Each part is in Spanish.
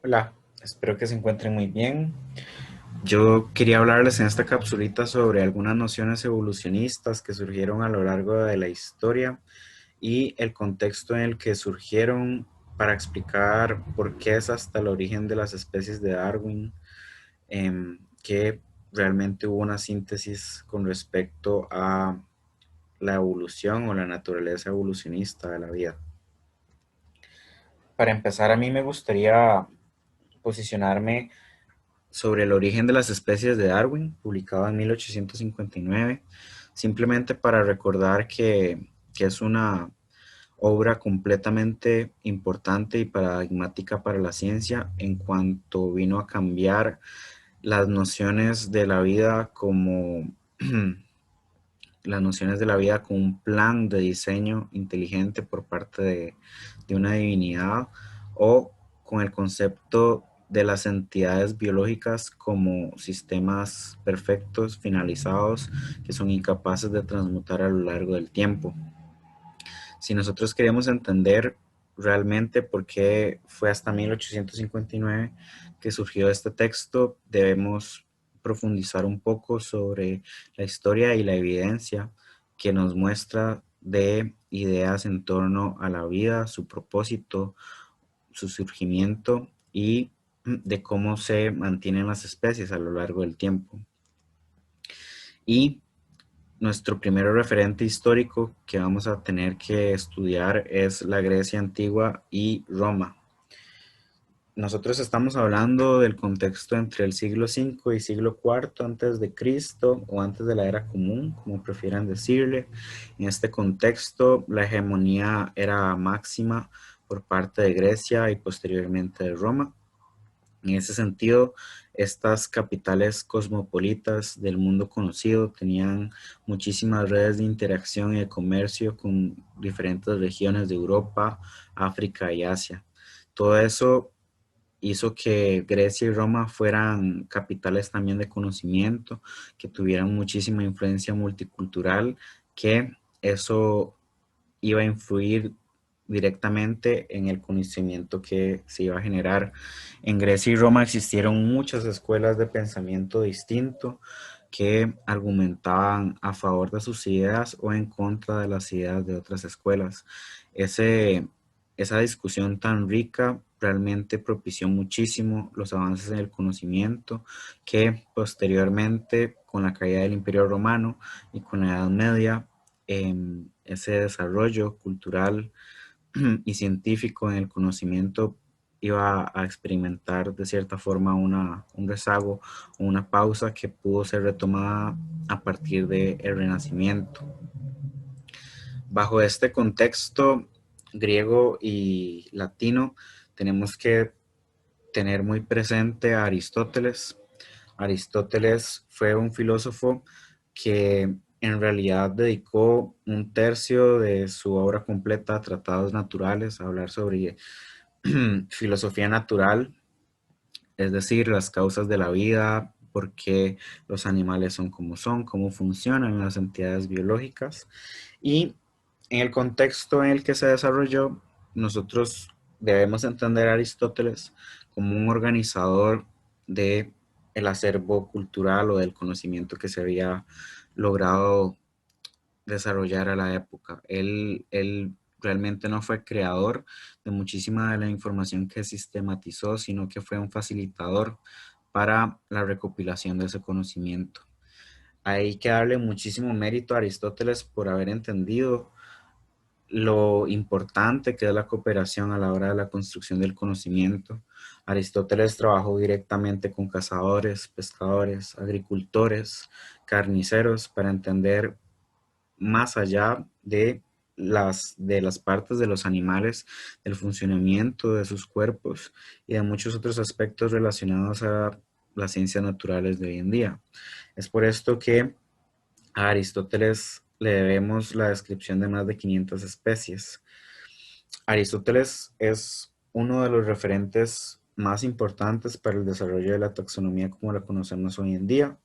Hola, espero que se encuentren muy bien. Yo quería hablarles en esta capsulita sobre algunas nociones evolucionistas que surgieron a lo largo de la historia y el contexto en el que surgieron para explicar por qué es hasta el origen de las especies de Darwin, que realmente hubo una síntesis con respecto a la evolución o la naturaleza evolucionista de la vida. Para empezar, a mí me gustaría posicionarme sobre el origen de las especies de Darwin, publicado en 1859, simplemente para recordar que es una obra completamente importante y paradigmática para la ciencia en cuanto vino a cambiar las nociones de la vida como las nociones de la vida con un plan de diseño inteligente por parte de una divinidad o con el concepto de las entidades biológicas como sistemas perfectos, finalizados, que son incapaces de transmutar a lo largo del tiempo. Si nosotros queremos entender realmente por qué fue hasta 1859 que surgió este texto, debemos profundizar un poco sobre la historia y la evidencia que nos muestra de ideas en torno a la vida, su propósito, su surgimiento y de cómo se mantienen las especies a lo largo del tiempo. Y nuestro primer referente histórico que vamos a tener que estudiar es la Grecia antigua y Roma. Nosotros estamos hablando del contexto entre el siglo V y siglo IV antes de Cristo o antes de la era común, como prefieran decirle. En este contexto, la hegemonía era máxima por parte de Grecia y posteriormente de Roma. En ese sentido, estas capitales cosmopolitas del mundo conocido tenían muchísimas redes de interacción y de comercio con diferentes regiones de Europa, África y Asia. Todo eso hizo que Grecia y Roma fueran capitales también de conocimiento, que tuvieran muchísima influencia multicultural, que eso iba a influir directamente en el conocimiento que se iba a generar. En Grecia y Roma existieron muchas escuelas de pensamiento distinto que argumentaban a favor de sus ideas o en contra de las ideas de otras escuelas. Ese, esa discusión tan rica realmente propició muchísimo los avances en el conocimiento que posteriormente con la caída del Imperio Romano y con la Edad Media, ese desarrollo cultural y científico en el conocimiento iba a experimentar de cierta forma un rezago o una pausa que pudo ser retomada a partir del Renacimiento. Bajo este contexto griego y latino, tenemos que tener muy presente a Aristóteles. Aristóteles fue un filósofo que en realidad dedicó un tercio de su obra completa a tratados naturales, a hablar sobre filosofía natural, es decir, las causas de la vida, por qué los animales son, cómo funcionan las entidades biológicas. Y en el contexto en el que se desarrolló, nosotros debemos entender a Aristóteles como un organizador de el acervo cultural o del conocimiento que se había logrado desarrollar a la época. Él realmente no fue creador de muchísima de la información que sistematizó, sino que fue un facilitador para la recopilación de ese conocimiento. Hay que darle muchísimo mérito a Aristóteles por haber entendido lo importante que es la cooperación a la hora de la construcción del conocimiento. Aristóteles trabajó directamente con cazadores, pescadores, agricultores, carniceros para entender más allá de las partes de los animales, del funcionamiento de sus cuerpos y de muchos otros aspectos relacionados a las ciencias naturales de hoy en día. Es por esto que a Aristóteles le debemos la descripción de más de 500 especies. Aristóteles es uno de los referentes más importantes para el desarrollo de la taxonomía como la conocemos hoy en día.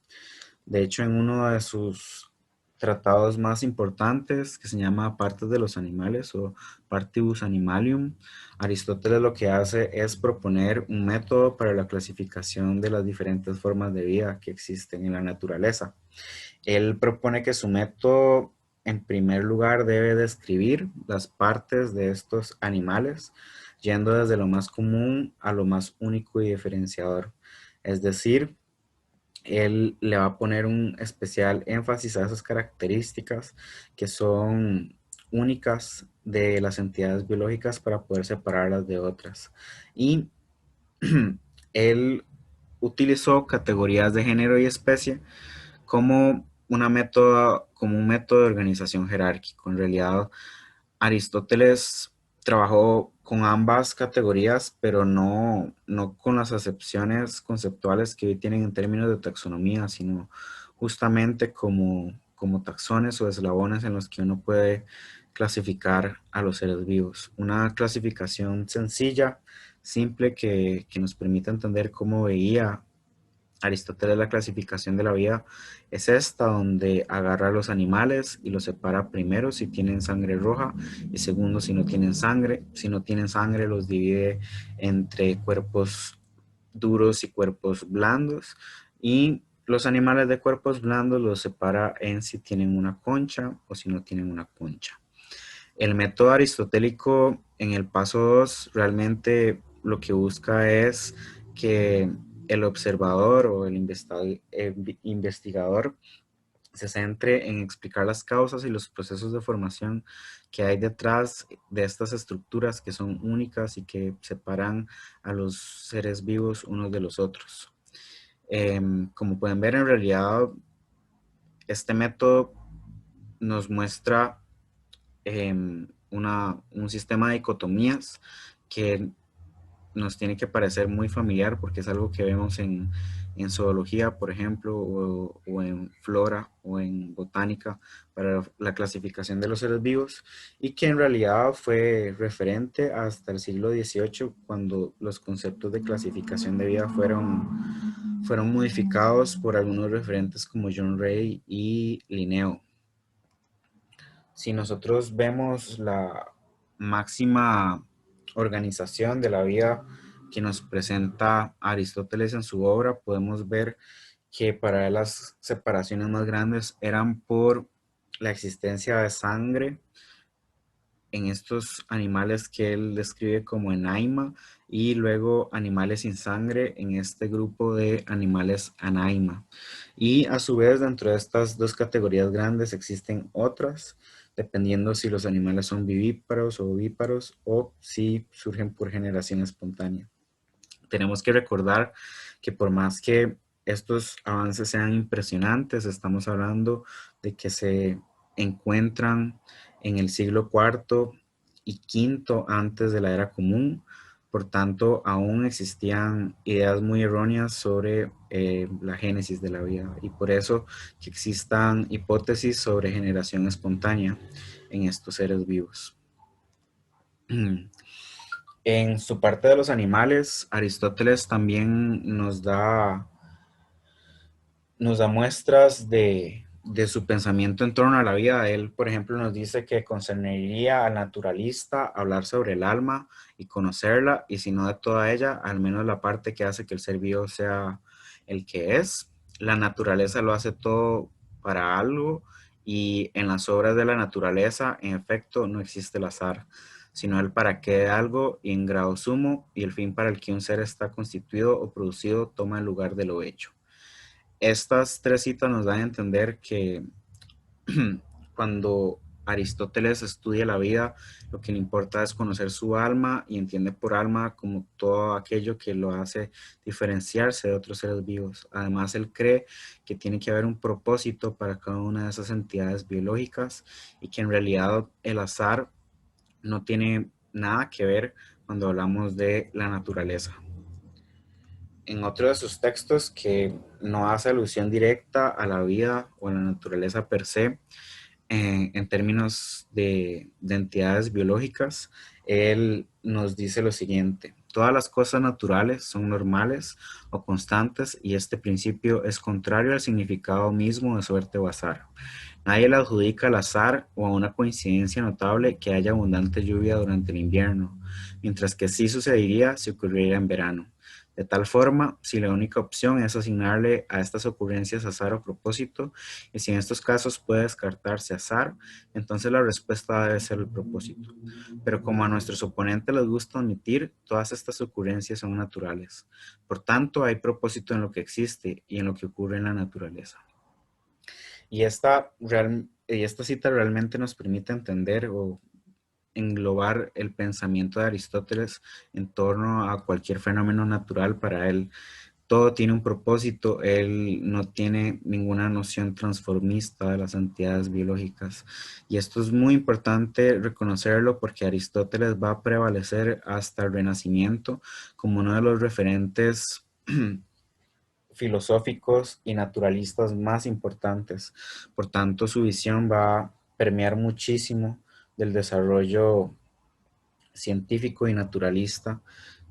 De hecho, en uno de sus tratados más importantes, que se llama Partes de los Animales o Partibus Animalium, Aristóteles lo que hace es proponer un método para la clasificación de las diferentes formas de vida que existen en la naturaleza. Él propone que su método, en primer lugar, debe describir las partes de estos animales, yendo desde lo más común a lo más único y diferenciador. Es decir, él le va a poner un especial énfasis a esas características que son únicas de las entidades biológicas para poder separarlas de otras. Y él utilizó categorías de género y especie como un método de organización jerárquico. En realidad, Aristóteles trabajó con ambas categorías, pero no con las acepciones conceptuales que hoy tienen en términos de taxonomía, sino justamente como taxones o eslabones en los que uno puede clasificar a los seres vivos. Una clasificación sencilla, simple, que nos permite entender cómo veía Aristóteles la clasificación de la vida es esta, donde agarra a los animales y los separa primero si tienen sangre roja y segundo si no tienen sangre. Si no tienen sangre los divide entre cuerpos duros y cuerpos blandos y los animales de cuerpos blandos los separa en si tienen una concha o si no tienen una concha. El método aristotélico en el paso 2 realmente lo que busca es que el observador o el investigador se centre en explicar las causas y los procesos de formación que hay detrás de estas estructuras que son únicas y que separan a los seres vivos unos de los otros. Como pueden ver, en realidad, este método nos muestra un sistema de dicotomías que nos tiene que parecer muy familiar porque es algo que vemos en zoología, por ejemplo, o en flora o en botánica para la clasificación de los seres vivos y que en realidad fue referente hasta el siglo XVIII cuando los conceptos de clasificación de vida fueron modificados por algunos referentes como John Ray y Linneo. Si nosotros vemos la máxima organización de la vida que nos presenta Aristóteles en su obra, podemos ver que para él las separaciones más grandes eran por la existencia de sangre en estos animales que él describe como enaima y luego animales sin sangre en este grupo de animales anaima. Y a su vez dentro de estas dos categorías grandes existen otras, dependiendo si los animales son vivíparos o ovíparos o si surgen por generación espontánea. Tenemos que recordar que por más que estos avances sean impresionantes, estamos hablando de que se encuentran en el siglo cuarto y quinto antes de la era común. Por tanto, aún existían ideas muy erróneas sobre la génesis de la vida y por eso que existan hipótesis sobre generación espontánea en estos seres vivos. En su parte de los animales, Aristóteles también nos da muestras de su pensamiento en torno a la vida. Él, por ejemplo, nos dice que concerniría al naturalista hablar sobre el alma y conocerla, y si no de toda ella, al menos la parte que hace que el ser vivo sea el que es. La naturaleza lo hace todo para algo, y en las obras de la naturaleza, en efecto, no existe el azar, sino el para qué de algo y en grado sumo, y el fin para el que un ser está constituido o producido toma el lugar de lo hecho. Estas tres citas nos dan a entender que cuando Aristóteles estudia la vida, lo que le importa es conocer su alma y entiende por alma como todo aquello que lo hace diferenciarse de otros seres vivos. Además, él cree que tiene que haber un propósito para cada una de esas entidades biológicas y que en realidad el azar no tiene nada que ver cuando hablamos de la naturaleza. En otro de sus textos que no hace alusión directa a la vida o a la naturaleza per se, en términos de entidades biológicas, él nos dice lo siguiente: todas las cosas naturales son normales o constantes y este principio es contrario al significado mismo de suerte o azar. Nadie le adjudica al azar o a una coincidencia notable que haya abundante lluvia durante el invierno, mientras que sí sucedería si ocurriera en verano. De tal forma, si la única opción es asignarle a estas ocurrencias azar o propósito, y si en estos casos puede descartarse azar, entonces la respuesta debe ser el propósito. Pero como a nuestros oponentes les gusta admitir, todas estas ocurrencias son naturales. Por tanto, hay propósito en lo que existe y en lo que ocurre en la naturaleza. Y esta cita realmente nos permite entender o englobar el pensamiento de Aristóteles en torno a cualquier fenómeno natural para él. Todo tiene un propósito, él no tiene ninguna noción transformista de las entidades biológicas. Y esto es muy importante reconocerlo porque Aristóteles va a prevalecer hasta el Renacimiento como uno de los referentes filosóficos y naturalistas más importantes. Por tanto, su visión va a permear muchísimo del desarrollo científico y naturalista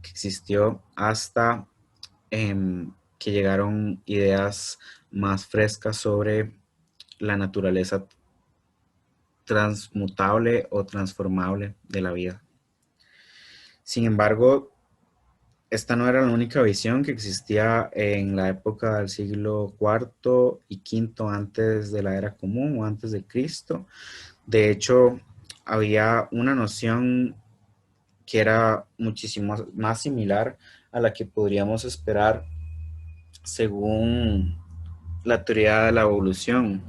que existió hasta que llegaron ideas más frescas sobre la naturaleza transmutable o transformable de la vida. Sin embargo, esta no era la única visión que existía en la época del siglo cuarto y quinto antes de la era común o antes de Cristo. De hecho, había una noción que era muchísimo más similar a la que podríamos esperar según la teoría de la evolución.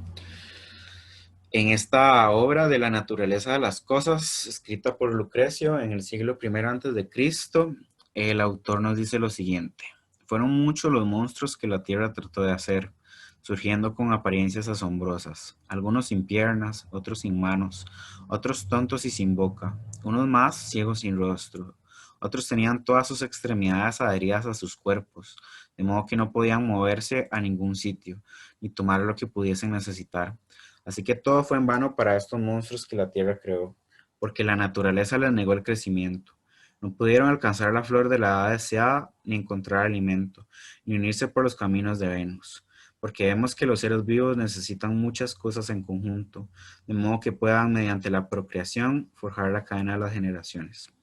En esta obra de la naturaleza de las cosas, escrita por Lucrecio en el siglo I antes de Cristo, el autor nos dice lo siguiente: fueron muchos los monstruos que la tierra trató de hacer, surgiendo con apariencias asombrosas, algunos sin piernas, otros sin manos, otros tontos y sin boca, unos más ciegos sin rostro, otros tenían todas sus extremidades adheridas a sus cuerpos, de modo que no podían moverse a ningún sitio, ni tomar lo que pudiesen necesitar. Así que todo fue en vano para estos monstruos que la tierra creó, porque la naturaleza les negó el crecimiento. No pudieron alcanzar la flor de la edad deseada, ni encontrar alimento, ni unirse por los caminos de Venus, porque vemos que los seres vivos necesitan muchas cosas en conjunto, de modo que puedan, mediante la procreación, forjar la cadena de las generaciones.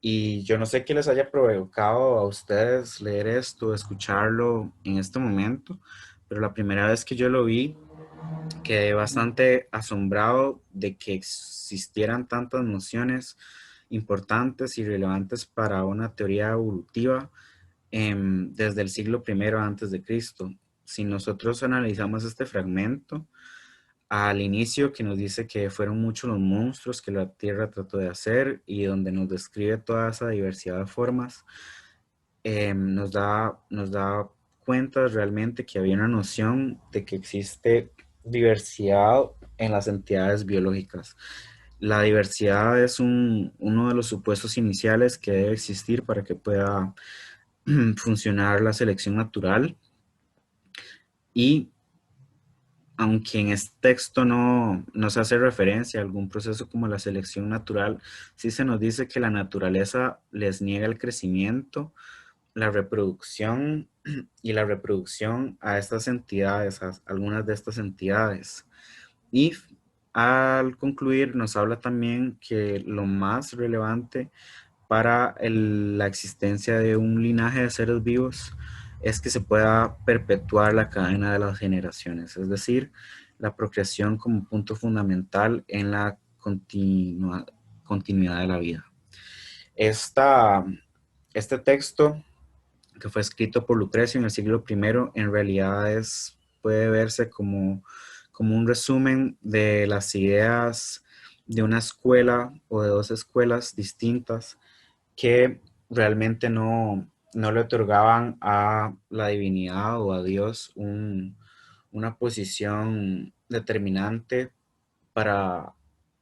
Y yo no sé qué les haya provocado a ustedes leer esto, escucharlo en este momento, pero la primera vez que yo lo vi, quedé bastante asombrado de que existieran tantas nociones importantes y relevantes para una teoría evolutiva desde el siglo primero antes de Cristo. Si nosotros analizamos este fragmento, al inicio que nos dice que fueron muchos los monstruos que la Tierra trató de hacer y donde nos describe toda esa diversidad de formas, nos da cuenta realmente que había una noción de que existe diversidad en las entidades biológicas. La diversidad es uno de los supuestos iniciales que debe existir para que pueda funcionar la selección natural. Y aunque en este texto no se hace referencia a algún proceso como la selección natural, sí se nos dice que la naturaleza les niega el crecimiento, la reproducción y la reproducción a estas entidades, a algunas de estas entidades. Y al concluir nos habla también que lo más relevante para la existencia de un linaje de seres vivos es que se pueda perpetuar la cadena de las generaciones, es decir, la procreación como punto fundamental en la continuidad de la vida. Esta, este texto que fue escrito por Lucrecio en el siglo I, en realidad puede verse como un resumen de las ideas de una escuela o de dos escuelas distintas que realmente no le otorgaban a la divinidad o a Dios una posición determinante para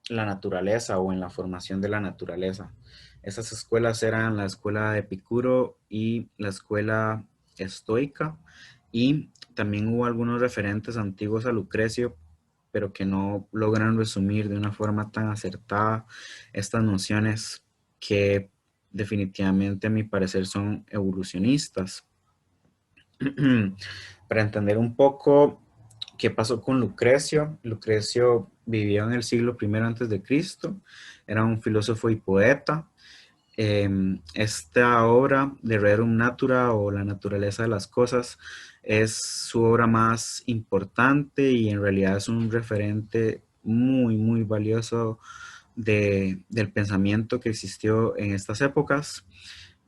la naturaleza o en la formación de la naturaleza. Esas escuelas eran la escuela de Epicuro y la escuela estoica, y también hubo algunos referentes antiguos a Lucrecio, pero que no logran resumir de una forma tan acertada estas nociones que definitivamente a mi parecer son evolucionistas. Para entender un poco ¿Qué pasó con Lucrecio? Lucrecio vivió en el siglo primero antes de Cristo, era un filósofo y poeta. Esta obra de Rerum Natura o La naturaleza de las cosas es su obra más importante y en realidad es un referente muy, muy valioso del pensamiento que existió en estas épocas.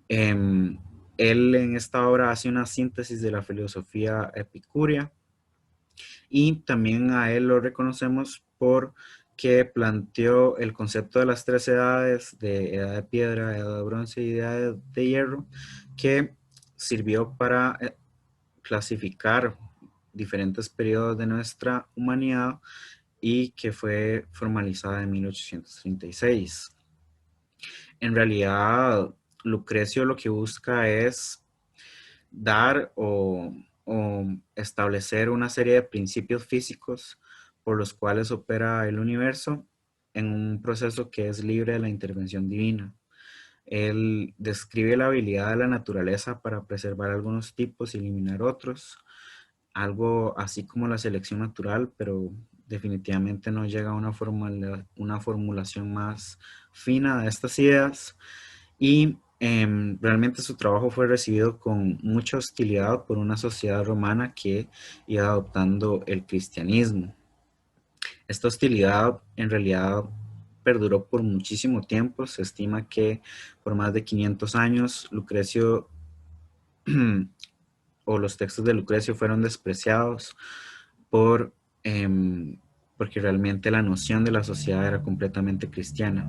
Em, Él en esta obra hace una síntesis de la filosofía epicúrea y también a él lo reconocemos por que planteó el concepto de las tres edades, de edad de piedra, edad de bronce y edad de hierro, que sirvió para clasificar diferentes periodos de nuestra humanidad y que fue formalizada en 1836. En realidad, Lucrecio lo que busca es dar o establecer una serie de principios físicos por los cuales opera el universo en un proceso que es libre de la intervención divina. Él describe la habilidad de la naturaleza para preservar algunos tipos y eliminar otros, algo así como la selección natural, pero definitivamente no llega a una formulación más fina de estas ideas. Y realmente su trabajo fue recibido con mucha hostilidad por una sociedad romana que iba adoptando el cristianismo. Esta hostilidad en realidad perduró por muchísimo tiempo. Se estima que por más de 500 años Lucrecio o los textos de Lucrecio fueron despreciados por, porque realmente la noción de la sociedad era completamente cristiana.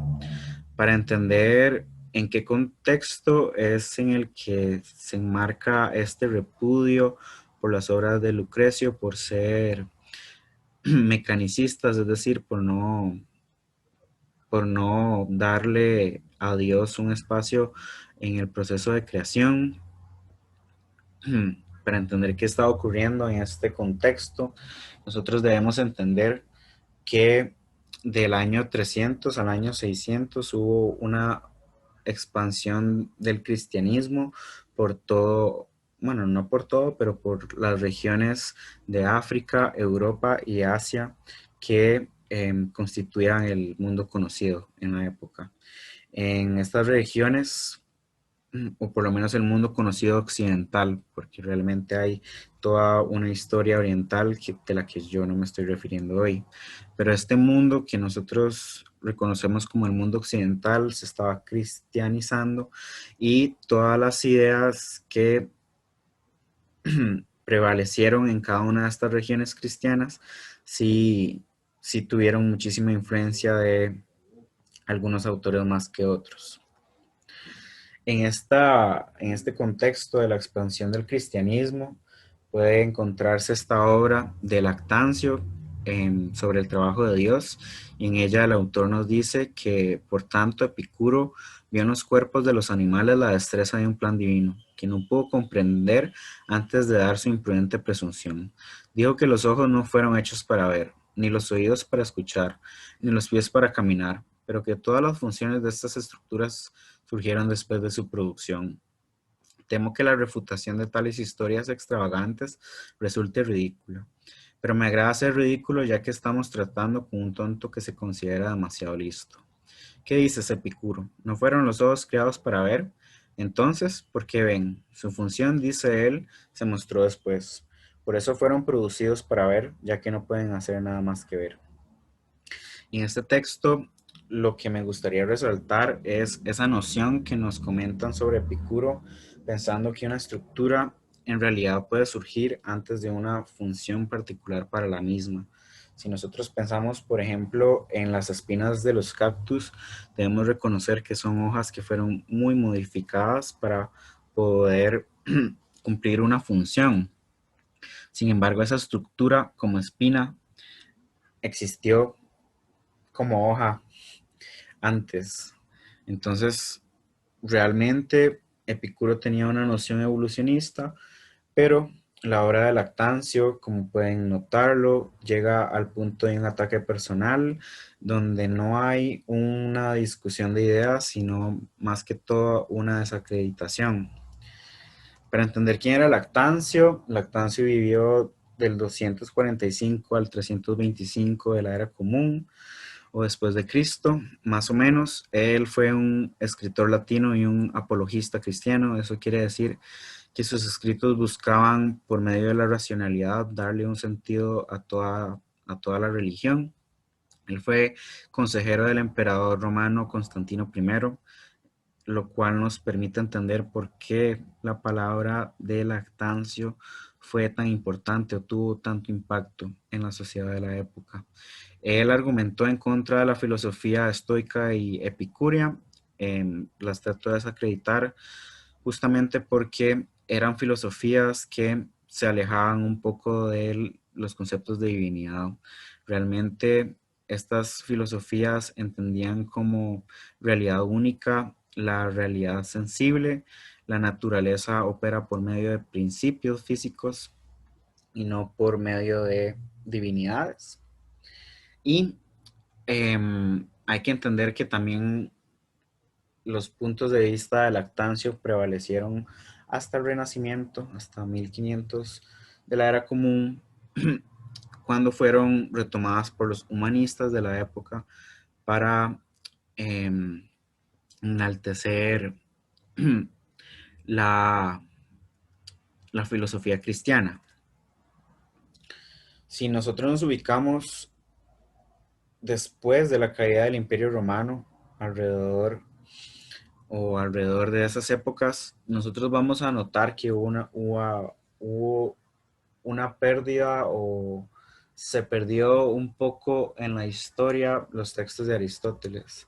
Para entender en qué contexto es en el que se enmarca este repudio por las obras de Lucrecio, por ser mecanicistas, es decir, por no darle a Dios un espacio en el proceso de creación. Para entender qué está ocurriendo en este contexto, nosotros debemos entender que del año 300 al año 600 hubo una expansión del cristianismo por todo, bueno, no por todo, pero por las regiones de África, Europa y Asia que constituían el mundo conocido en la época. En estas regiones, o por lo menos el mundo conocido occidental, porque realmente hay toda una historia oriental de la que yo no me estoy refiriendo hoy. Pero este mundo que nosotros reconocemos como el mundo occidental se estaba cristianizando y todas las ideas que prevalecieron en cada una de estas regiones cristianas sí, sí tuvieron muchísima influencia de algunos autores más que otros. En este contexto de la expansión del cristianismo puede encontrarse esta obra de Lactancio sobre el trabajo de Dios, y en ella el autor nos dice que por tanto Epicuro vio en los cuerpos de los animales la destreza de un plan divino, que no pudo comprender antes de dar su imprudente presunción. Dijo que los ojos no fueron hechos para ver, ni los oídos para escuchar, ni los pies para caminar, pero que todas las funciones de estas estructuras surgieron después de su producción. Temo que la refutación de tales historias extravagantes resulte ridícula, pero me agrada ser ridículo ya que estamos tratando con un tonto que se considera demasiado listo. ¿Qué dices, Epicuro? ¿No fueron los ojos creados para ver? Entonces, ¿por qué ven? Su función, dice él, se mostró después. Por eso fueron producidos para ver, ya que no pueden hacer nada más que ver. Y en este texto lo que me gustaría resaltar es esa noción que nos comentan sobre Epicuro, pensando que una estructura en realidad puede surgir antes de una función particular para la misma. Si nosotros pensamos, por ejemplo, en las espinas de los cactus, debemos reconocer que son hojas que fueron muy modificadas para poder cumplir una función. Sin embargo, esa estructura como espina existió como hoja antes. Entonces, realmente Epicuro tenía una noción evolucionista, pero la obra de Lactancio, como pueden notarlo, llega al punto de un ataque personal, donde no hay una discusión de ideas, sino más que todo una desacreditación. Para entender quién era Lactancio, Lactancio vivió del 245 al 325 de la era común o después de Cristo, más o menos. Él fue un escritor latino y un apologista cristiano. Eso quiere decir que sus escritos buscaban, por medio de la racionalidad, darle un sentido a toda la religión. Él fue consejero del emperador romano Constantino I, lo cual nos permite entender por qué la palabra de Lactancio fue tan importante o tuvo tanto impacto en la sociedad de la época. Él argumentó en contra de la filosofía estoica y epicúrea. Las trató de desacreditar justamente porque eran filosofías que se alejaban un poco de los conceptos de divinidad. Realmente estas filosofías entendían como realidad única la realidad sensible. La naturaleza opera por medio de principios físicos y no por medio de divinidades. Y hay que entender que también los puntos de vista de Lactancio prevalecieron hasta el Renacimiento, hasta 1500 de la era común, cuando fueron retomadas por los humanistas de la época para eh, enaltecer la, la filosofía cristiana. Si nosotros nos ubicamos después de la caída del Imperio Romano, alrededor de esas épocas, nosotros vamos a notar que hubo una pérdida o se perdió un poco en la historia los textos de Aristóteles,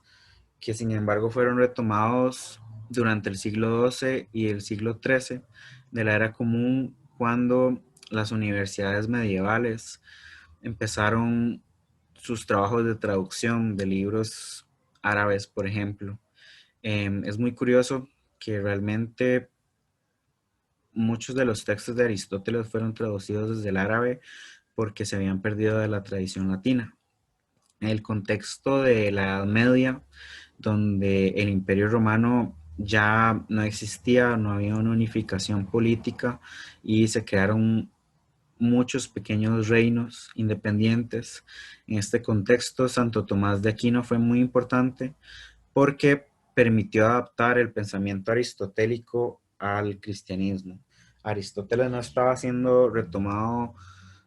que sin embargo fueron retomados durante el siglo XII y el siglo XIII de la era común, cuando las universidades medievales empezaron sus trabajos de traducción de libros árabes, por ejemplo. Es muy curioso que realmente muchos de los textos de Aristóteles fueron traducidos desde el árabe porque se habían perdido de la tradición latina. En el contexto de la Edad Media, donde el Imperio Romano ya no existía, no había una unificación política y se crearon muchos pequeños reinos independientes. En este contexto, Santo Tomás de Aquino fue muy importante porque permitió adaptar el pensamiento aristotélico al cristianismo. Aristóteles no estaba siendo retomado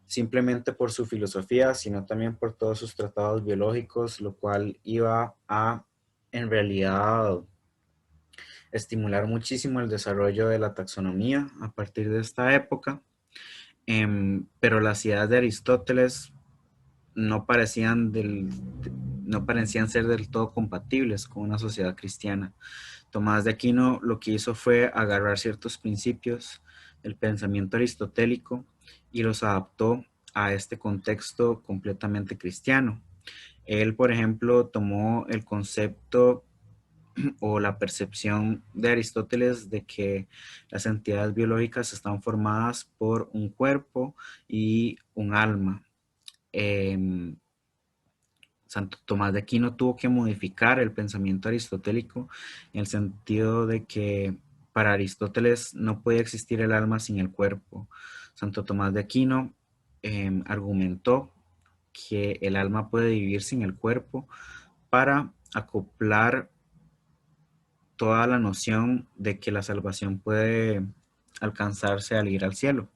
simplemente por su filosofía, sino también por todos sus tratados biológicos, lo cual iba a, en realidad, estimular muchísimo el desarrollo de la taxonomía a partir de esta época. Pero las ideas de Aristóteles no parecían, no parecían ser del todo compatibles con una sociedad cristiana. Tomás de Aquino lo que hizo fue agarrar ciertos principios del pensamiento aristotélico y los adaptó a este contexto completamente cristiano. Él, por ejemplo, tomó el concepto o la percepción de Aristóteles de que las entidades biológicas están formadas por un cuerpo y un alma. Eh, Santo Tomás de Aquino tuvo que modificar el pensamiento aristotélico en el sentido de que para Aristóteles no podía existir el alma sin el cuerpo. Santo Tomás de Aquino argumentó que el alma puede vivir sin el cuerpo para acoplar toda la noción de que la salvación puede alcanzarse al ir al cielo.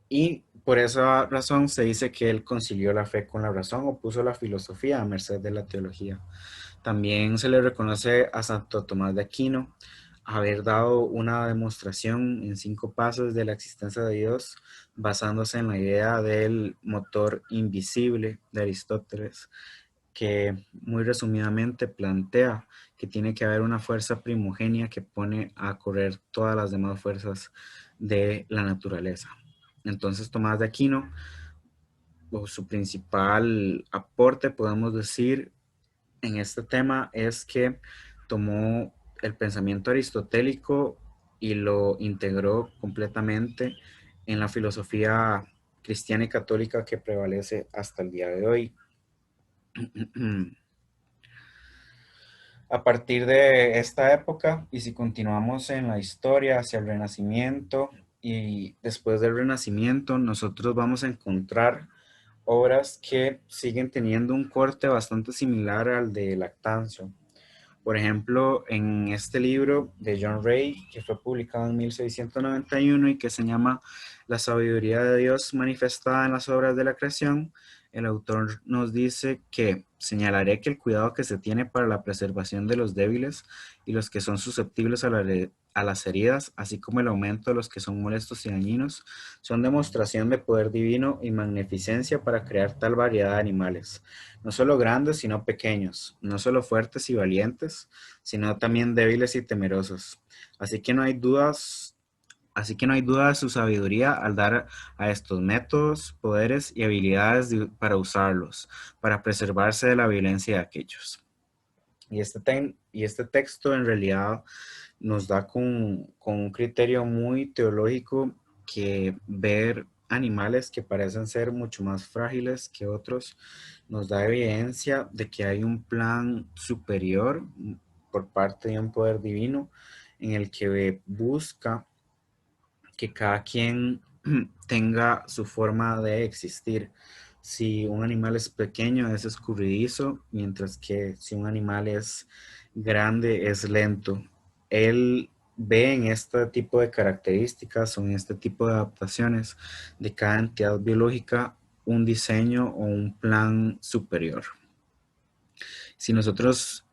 Y por esa razón se dice que él concilió la fe con la razón o puso la filosofía a merced de la teología. También se le reconoce a Santo Tomás de Aquino haber dado una demostración en 5 pasos de la existencia de Dios, basándose en la idea del motor invisible de Aristóteles, que muy resumidamente plantea que tiene que haber una fuerza primogénea que pone a correr todas las demás fuerzas de la naturaleza. Entonces Tomás de Aquino, o su principal aporte, podemos decir, en este tema es que tomó el pensamiento aristotélico y lo integró completamente en la filosofía cristiana y católica que prevalece hasta el día de hoy. A partir de esta época, y si continuamos en la historia hacia el Renacimiento, y después del Renacimiento nosotros vamos a encontrar obras que siguen teniendo un corte bastante similar al de Lactancio. Por ejemplo, en este libro de John Ray, que fue publicado en 1691 y que se llama La sabiduría de Dios manifestada en las obras de la creación, el autor nos dice que señalaré que el cuidado que se tiene para la preservación de los débiles y los que son susceptibles a las heridas, así como el aumento de los que son molestos y dañinos, son demostración de poder divino y magnificencia para crear tal variedad de animales, no solo grandes, sino pequeños, no solo fuertes y valientes, sino también débiles y temerosos. Así que no hay dudas, así que no hay duda de su sabiduría al dar a estos métodos, poderes y habilidades para usarlos, para preservarse de la violencia de aquellos. Y este texto en realidad nos da con un criterio muy teológico que ver animales que parecen ser mucho más frágiles que otros nos da evidencia de que hay un plan superior por parte de un poder divino en el que busca que cada quien tenga su forma de existir. Si un animal es pequeño, es escurridizo, mientras que si un animal es grande, es lento. Él ve en este tipo de características o en este tipo de adaptaciones de cada entidad biológica un diseño o un plan superior. Si nosotros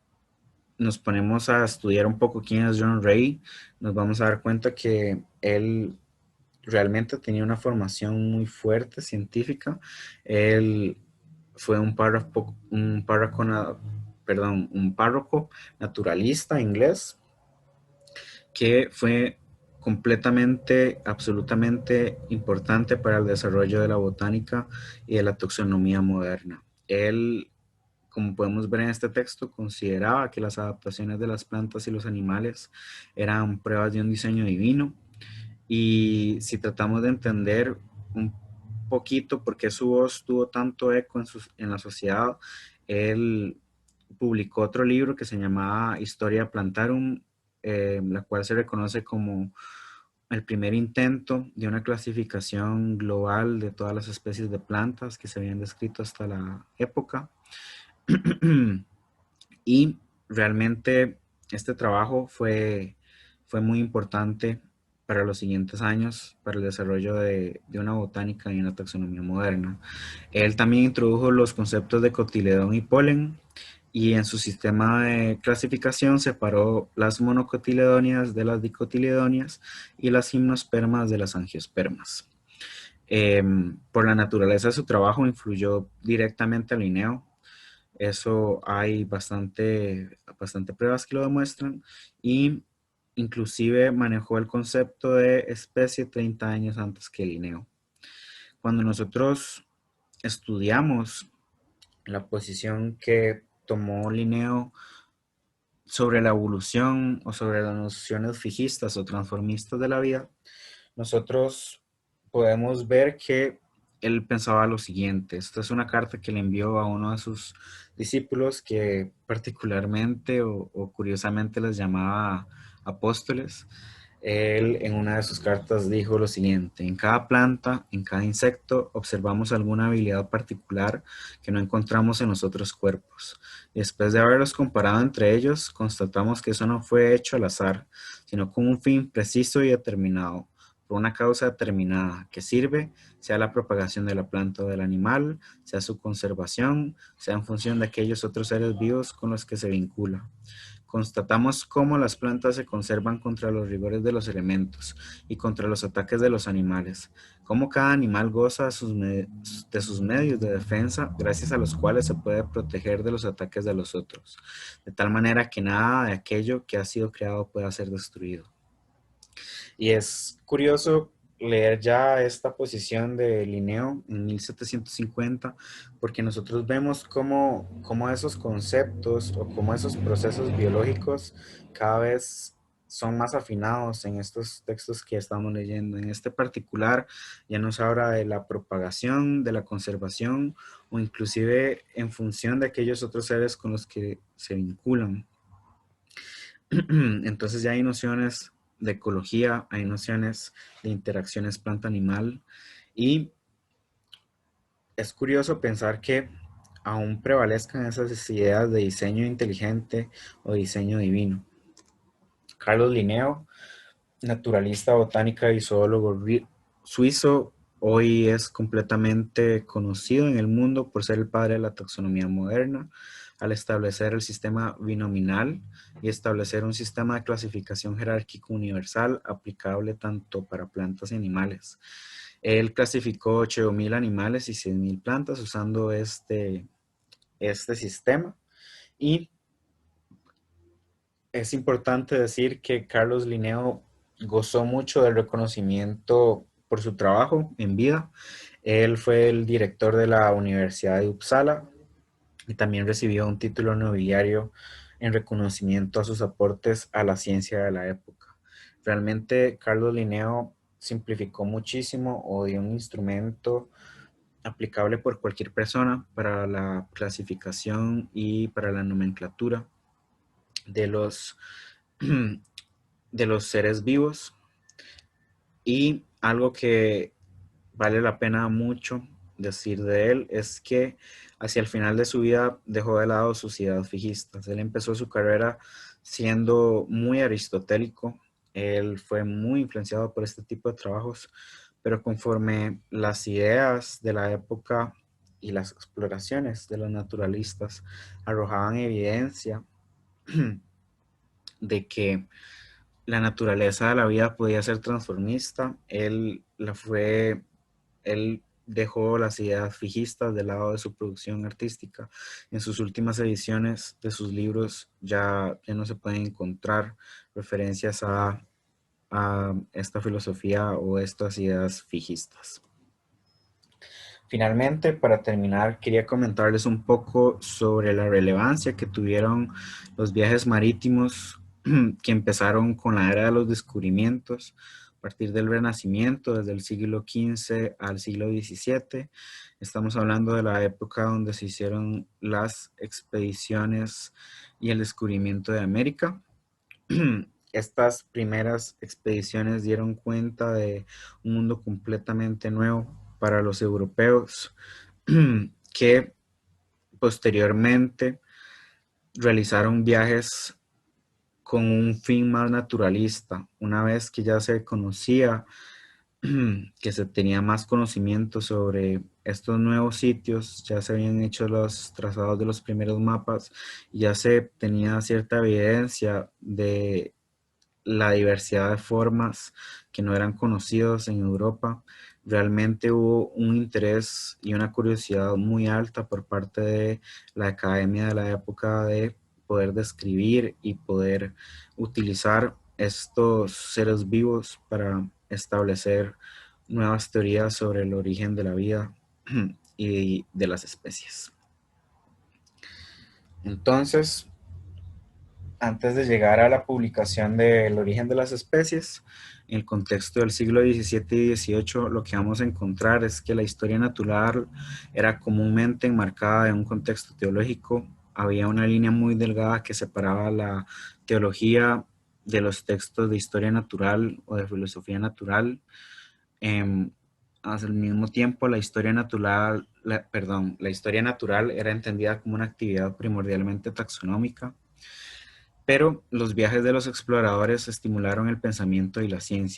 nos ponemos a estudiar un poco quién es John Ray, nos vamos a dar cuenta que él realmente tenía una formación muy fuerte científica. Él fue un párroco naturalista inglés que fue completamente, absolutamente importante para el desarrollo de la botánica y de la taxonomía moderna. Él, como podemos ver en este texto, consideraba que las adaptaciones de las plantas y los animales eran pruebas de un diseño divino, y si tratamos de entender un poquito por qué su voz tuvo tanto eco en la sociedad, él publicó otro libro que se llamaba Historia Plantarum, la cual se reconoce como el primer intento de una clasificación global de todas las especies de plantas que se habían descrito hasta la época. Y realmente este trabajo fue muy importante para los siguientes años, para el desarrollo de una botánica y una taxonomía moderna. Él también introdujo los conceptos de cotiledón y polen, y en su sistema de clasificación separó las monocotiledóneas de las dicotiledóneas y las gimnospermas de las angiospermas. Por la naturaleza de su trabajo influyó directamente al Linneo. Eso hay bastante pruebas que lo demuestran, y inclusive manejó el concepto de especie 30 años antes que Linneo. Cuando nosotros estudiamos la posición que tomó Linneo sobre la evolución o sobre las nociones fijistas o transformistas de la vida, nosotros podemos ver que él pensaba lo siguiente. Esta es una carta que le envió a uno de sus discípulos que particularmente o curiosamente les llamaba apóstoles. Él en una de sus cartas dijo lo siguiente: en cada planta, en cada insecto, observamos alguna habilidad particular que no encontramos en los otros cuerpos. Y después de haberlos comparado entre ellos, constatamos que eso no fue hecho al azar, sino con un fin preciso y determinado, por una causa determinada, que sirve, sea la propagación de la planta o del animal, sea su conservación, sea en función de aquellos otros seres vivos con los que se vincula. Constatamos cómo las plantas se conservan contra los rigores de los elementos y contra los ataques de los animales, cómo cada animal goza de sus medios de defensa, gracias a los cuales se puede proteger de los ataques de los otros, de tal manera que nada de aquello que ha sido creado pueda ser destruido. Y es curioso leer ya esta posición de Linneo en 1750, porque nosotros vemos cómo esos conceptos o cómo esos procesos biológicos cada vez son más afinados en estos textos que estamos leyendo. En este particular ya nos habla de la propagación, de la conservación o inclusive en función de aquellos otros seres con los que se vinculan. Entonces ya hay nociones de ecología, hay nociones de interacciones planta-animal y es curioso pensar que aún prevalezcan esas ideas de diseño inteligente o diseño divino. Carlos Linneo, naturalista, botánica y zoólogo suizo, hoy es completamente conocido en el mundo por ser el padre de la taxonomía moderna, al establecer el sistema binominal y establecer un sistema de clasificación jerárquico universal aplicable tanto para plantas y animales. Él clasificó 8.000 animales y 100.000 plantas usando este sistema y es importante decir que Carlos Linneo gozó mucho del reconocimiento por su trabajo en vida. Él fue el director de la Universidad de Uppsala y también recibió un título nobiliario en reconocimiento a sus aportes a la ciencia de la época. Realmente Carlos Linneo simplificó muchísimo o dio un instrumento aplicable por cualquier persona para la clasificación y para la nomenclatura de los de los seres vivos y algo que vale la pena mucho decir de él es que hacia el final de su vida dejó de lado sus ideas fijistas. Él empezó su carrera siendo muy aristotélico, él fue muy influenciado por este tipo de trabajos, pero conforme las ideas de la época y las exploraciones de los naturalistas arrojaban evidencia de que la naturaleza de la vida podía ser transformista. Él dejó las ideas fijistas del lado de su producción artística. En sus últimas ediciones de sus libros ya no se pueden encontrar referencias a esta filosofía o estas ideas fijistas. Finalmente, para terminar, quería comentarles un poco sobre la relevancia que tuvieron los viajes marítimos que empezaron con la era de los descubrimientos a partir del Renacimiento, desde el siglo XV al siglo XVII. Estamos hablando de la época donde se hicieron las expediciones y el descubrimiento de América. Estas primeras expediciones dieron cuenta de un mundo completamente nuevo para los europeos que posteriormente realizaron viajes con un fin más naturalista. Una vez que ya se conocía, que se tenía más conocimiento sobre estos nuevos sitios, ya se habían hecho los trazados de los primeros mapas, y ya se tenía cierta evidencia de la diversidad de formas que no eran conocidos en Europa. Realmente hubo un interés y una curiosidad muy alta por parte de la academia de la época de poder describir y poder utilizar estos seres vivos para establecer nuevas teorías sobre el origen de la vida y de las especies. Entonces, antes de llegar a la publicación del origen de las especies, en el contexto del siglo XVII y XVIII, lo que vamos a encontrar es que la historia natural era comúnmente enmarcada en un contexto teológico. Había una línea muy delgada que separaba la teología de los textos de historia natural o de filosofía natural. Al mismo tiempo, la historia natural era entendida como una actividad primordialmente taxonómica, pero los viajes de los exploradores estimularon el pensamiento y la ciencia.